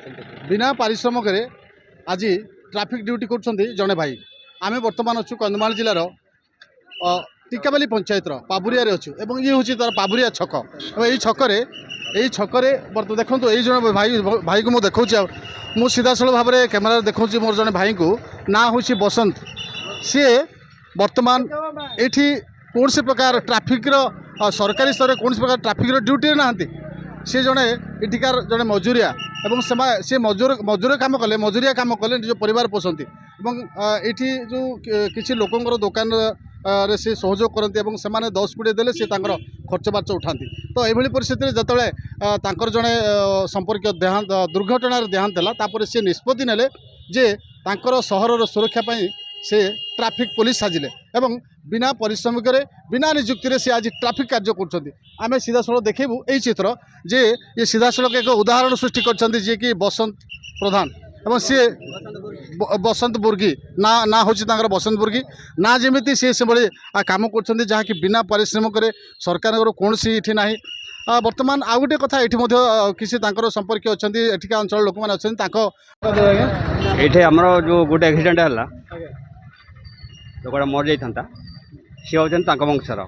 बिना पारिश्रमिक आज ट्राफिक ड्यूटी कर जड़े भाई आम बर्तमान अच्छु कंधमाल जिलार टिकाबाली पंचायत पाबुरिया अच्छु ये हूँ तार पाबुरिया छक यही छकरे देखो ये जन भाई भाई को मुझे देखा मु सीधासल भाव में कैमेरा देखा मोर जड़े भाई को ना हूँ बसंत सी बर्तमान ये कौन से प्रकार ट्राफिक सरकारी स्तर में कौन प्रकार ट्राफिक ड्यूटी ना सी जड़े इटिकार जड़े मजूरिया से मजूर काम कले मजूरिया काम कले निज परिवार पोषंती ये जो किसी लोकंर दुकान रे से सहयोग करती से 10-20 देले से खर्च बार्च उठाती तो ये परिस्थिति जो जड़े संपर्क देहांत दुर्घटन देहांत है सी निष्पत्ति नेले जे तांकर सहर सुरक्षा से ट्राफिक पुलिस साजिले एवं बिना पारिश्रमिक बिना निजुक्ति से आज ट्राफिक कार्य करें सीधा सड़क देखू यही चित्र जे ये सीधा सड़क एक उदाहरण सृष्टि कर जी कि बसंत प्रधान एवं सी बसंत बुर्गी ना हूँ बसंत बुर्गी ना जमी सी भाई कम कर जहाँकि बिना पारिश्रमिक सरकार कौन सी ये ना बर्तमान आउ गोटे कथा ये किसी संपर्क अच्छा एठिका अंचल लोक मैंने अच्छा ये आमर जो गोटे एक्सीडेंट है लोकटा मर जाता सी हूँ वंशर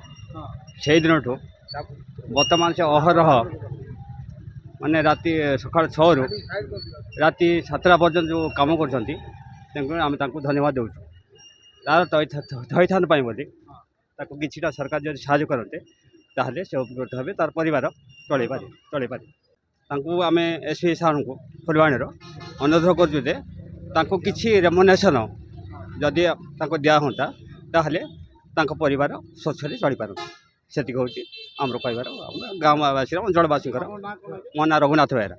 से दिन बर्तमान से अहरह माने राति सका 6 रु राति 7टा पर्यटन जो कम कर धन्यवाद दूँ तार थईथान बोली कि सरकार जो साहय करते ताहले से उपकृत हे तार परिवार चल पारे आम एसपी सार को फुलवाणी अनुरोध करूँ कि रेमुनेसन जदि दिया हाँ ताहले परिवार स्वच्छ चल पार से हूँ आम कहबार गाँववासी अंचलवासी मो ना रघुनाथ बेहरा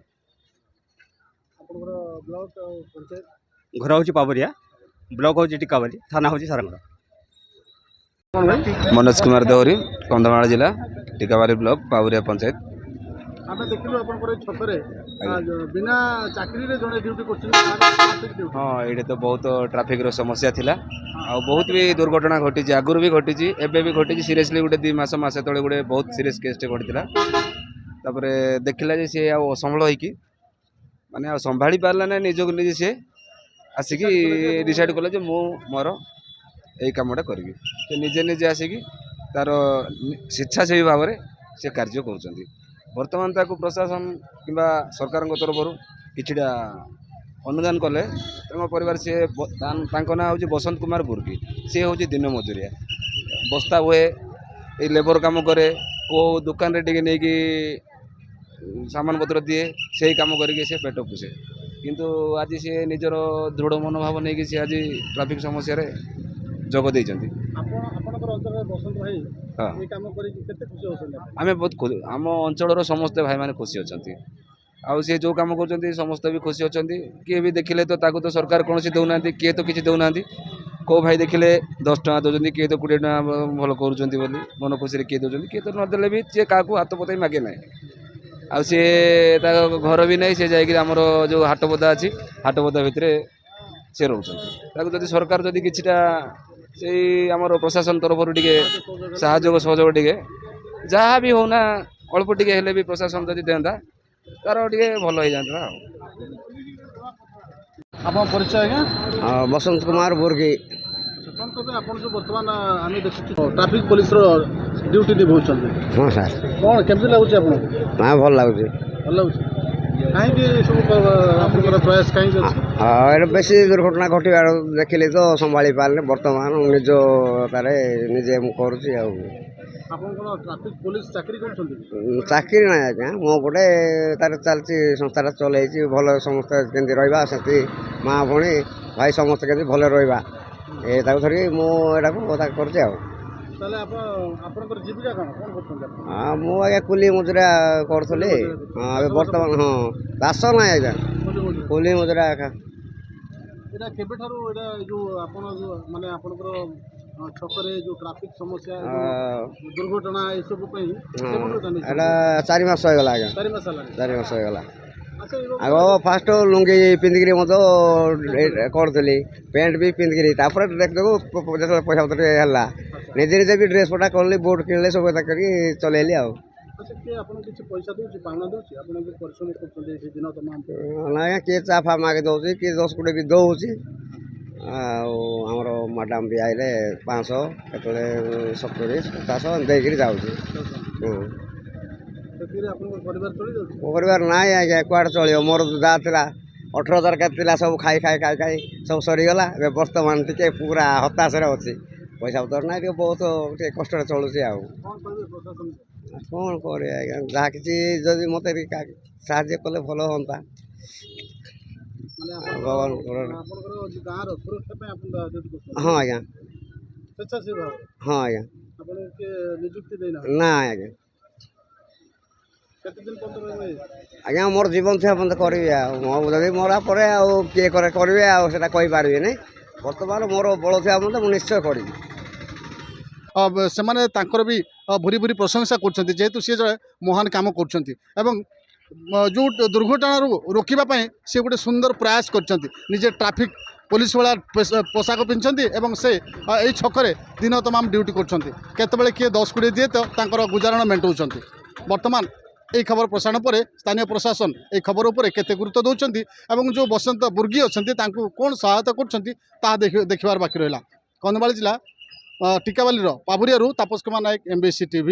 घर हूँ पाबुरिया ब्लॉक हूँ टिकाबाली थाना हूँ सारंगड़ मनोज कुमार देवरी कंधमाल जिला टिकाबाली ब्लॉक पाबुरिया पंचायत आम देखिलु छकरे बिना चाकरी रे जने ड्यूटी कर हाँ ये तो बहुत ट्राफिक रो समस्या थिला आ बहुत भी दुर्घटना घटी आगुरी भी घटी एबे भी घटी सीरियसली गोटे 2 मास मासे तले गोटे बहुत सीरियस केस टे घटी तापर देखला जे से असंभल होइकी माने संभाली पारला ना निजक निजे से आसिकी डिसाइड कला जे मो मोर यही कामटा करी निजे निजे आसिकी तार स्वेच्छासेवी भाव में से कार्य कर बर्तमान ताको प्रशासन किंबा सरकार तरफ किछिटा अनुदान कले परिवार सी ना हूँ बसंत कुमार बुर्गी सी हूँ दिन मजूरिया बस्ता हुए ये लेबर काम करे को दुकान रे टिके नहीं कि सामान पत्र दिए से काम करके से पेट पोषे किंतु आज सी निजर दृढ़ मनोभाव नहीं कि सी आज ट्राफिक समस्या रे जोग देइचंती आम बहुत आम अंचल समस्ते भाई मैंने खुशी अच्छा आउ सी जो कम कर समस्त भी खुशी अच्छा किए भी देखिले तो ताकू तो सरकार कौन सी दौना किए तो किसी दौना कौ भाई देखिले 10 टଙ୍କା दौरान किए तो 20 टଙ୍କା भल कर मन खुशी किए दौरान किए तो नदेले भी सी क्या हाथ पताई मागे ना आ सी घर भी नहीं सी जामर जो हाटपदा अच्छी हाटपदा भितर सी रोच सरकार जदि किछिटा से आमर प्रशासन तरफ साहयोग सहयोग टे जहाँ भी होना अल्प टे भी प्रशासन जदि देता तार टे भल हो जाता परिचय आज्ञा बसंत कुमार बुर्गी जो बर्तमान आम देखु ट्राफिक पुलिस ड्यूटी निभाऊँ हाँ सर कौन केमती लगुच आप हाँ भल लगुच भल लगुच कहीं सब आप प्रयास कहीं बेसी दुर्घटना घटार देखिले तो संभाली पारे बर्तमान निज तारे निजे करुँच ट्राफिक पुलिस चाकरी चाकरी ना आज्ञा मो गोटे तार चलती संस्था चलती भल समस्त केमती रहा से माँ भणी भाई समस्त के भल रहा ये धरी मुझे कर हाँ मु आज्ञा कुली मुजरा करी हाँ बर्तमान हाँ दास ना आज्ञा कुली मुजरा छकरे जो ट्राफिक समस्या दुर्घटना ये सब 4 मास होगा आज्ञा 4 मास होगा आग फास्ट लुंगी पिंधिकी करी पैंट भी पिंधिकी देख जो पैसा पत्र है निजे निजे भी ड्रेस पटा कली बोट किणले सब कर चलैली ଆଚ୍ଛା କିଏ ଆପଣଙ୍କୁ କିଛି ପଇସା ଦେଉଛି ପାଉଣା ଦେଉଛି ଆପଣ ଯୋଉ ପରିଶ୍ରମ କରୁଛନ୍ତି ଏଠି ଦିନ ତମାମ ନା ଆଜ୍ଞା କିଏ ଚା ଫା ମାଗି ଦେଉଛି କିଏ 10 କୋଟି ବି ଦେଉଛି ଆଉ ଆମର ମ୍ୟାଡ଼ାମ୍ ବି ଆଇଲେ 500 କେତେବେଳେ 70 50 ଦେଇକିରି ଯାଉଛି। ସେଥିରେ ଆପଣଙ୍କ ପରିବାର ଚଳି ଯାଉଛି। ମୋ ପରିବାର ନାହିଁ ଆଜ୍ଞା କୁଆଡ଼େ ଚଳିବ ମୋର ଯାହା ଥିଲା 18,000 କେତେ ଥିଲା ସବୁ ଖାଇ ସବୁ ସରିଗଲା ଏବେ ବର୍ତ୍ତମାନ ଟିକେ ପୁରା ହତାଶରେ ଅଛି ପଇସା ପତ୍ର ନାହିଁ ଟିକେ ବହୁତ ଟିକେ କଷ୍ଟରେ ଚଳୁଛି ଆଉ କ'ଣ କହିବେ ପ୍ରଶାସନକୁ? କ'ଣ କରିବା ଆଜ୍ଞା ଯାହା କିଛି ଯଦି ମୋତେ ଟିକେ ସାହାଯ୍ୟ କଲେ ଭଲ ହୁଅନ୍ତା। ମାନେ ଭଗବାନଙ୍କର ଆପଣଙ୍କର ଗାଁର ସୁରକ୍ଷା ପାଇଁ ଆପଣ ରାଜନୀତି କରୁଛନ୍ତି ହଁ ଆଜ୍ଞା ସ୍ୱେଚ୍ଛାସେବୀ ଭାବରେ ହଁ ଆଜ୍ଞା ଆପଣଙ୍କୁ କିଏ ନିଯୁକ୍ତି ଦେଇନାହାନ୍ତି ନା ଆଜ୍ଞା କେତେ ଦିନ ପର୍ଯ୍ୟନ୍ତ ରହିବେ? ଆଜ୍ଞା ମୋର ଜୀବନ ଥିବା ପର୍ଯ୍ୟନ୍ତ କରିବି ଆଉ ମୁଁ ଯଦି ମରା ପରେ ଆଉ କିଏ କରିବେ ଆଉ ସେଇଟା କହିପାରିବିନି ବର୍ତ୍ତମାନ ମୋର ବଳ ଥିବା ପର୍ଯ୍ୟନ୍ତ ମୁଁ ନିଶ୍ଚୟ କରିବି। ସେମାନେ ତାଙ୍କର ବି ଭୁରି ଭୁରି ପ୍ରଶଂସା କରୁଛନ୍ତି ଯେହେତୁ ସିଏ ଜଣେ ମହାନ କାମ କରୁଛନ୍ତି ଏବଂ ଯେଉଁ ଦୁର୍ଘଟଣାରୁ ରୋକିବା ପାଇଁ ସେ ଗୋଟେ ସୁନ୍ଦର ପ୍ରୟାସ କରିଛନ୍ତି ନିଜେ ଟ୍ରାଫିକ୍ ପୋଲିସ ଭଳିଆ ପୋଷାକ ପିନ୍ଧୁଛନ୍ତି ଏବଂ ସେ ଏଇ ଛକରେ ଦିନ ତମାମ ଡ୍ୟୁଟି କରୁଛନ୍ତି କେତେବେଳେ କିଏ 10 କୋଟି ଦିଏ ତ ତାଙ୍କର ଗୁଜାରଣ ମେଣ୍ଟାଉଛନ୍ତି। ବର୍ତ୍ତମାନ এই খবর প্রসারণ পরে স্থানীয় প্রশাসন এই খবর উপরে কেতে গুরুত্ব দেউଛନ୍ତି এবং যে বসন্ত বুর্গী অଛନ୍ତି তাଙ୍କୁ কোন সহায়তা করছেন তাহা দেখিবার বাকি রহিলা। কন্ধমাଳ ଜିଲ୍ଲା ଟିକାବାଲିର ପାବୁରିଆରୁ ତାପସ କୁମାର ନାୟକ MBC TV।